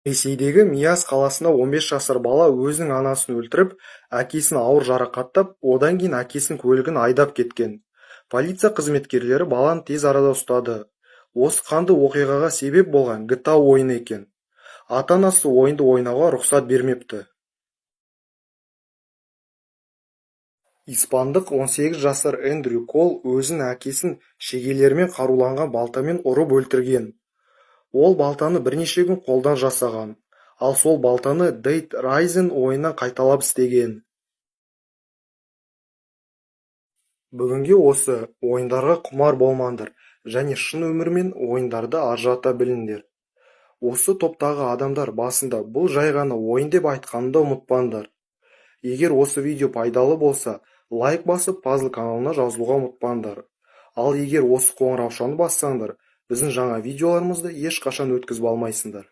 Ресейдегі Миас қаласында 15 жасар бала өзінің анасын өлтіріп, әкесін ауыр жарақаттап, одан кейін әкесінің көлігін айдап кеткен. Полиция қызметкерлері баланы тез арада ұстады. Осы қанды оқиғаға себеп болған GTA ойыны екен. Ата-анасы ойынды ойнауға рұқсат бермепті. Испандық 18 жасар Эндрю Кол өзінің әкесін шегелермен қаруланған балтамен ұрып өлтірген. Ол балтаны бірнеше күн қолдан жасаған, ал сол балтаны Dead Rising ойыннан қайталап істеген. Бүгінге осы ойындарға құмар болмаңдар және шын өмір мен ойындарды ажырата біліңдер. Осы топтағы адамдар басында бұл жай ғана ойын деп айтқанын да ұмытпаңдар. Егер осы видео пайдалы болса, лайк басып Puzzle каналына жазылуға ұмытпаңдар. Ал егер осы қоңыраушаны бассаңдар, біздің жаңа видеоларымызды ешқашан өткізіп алмайсыңдар.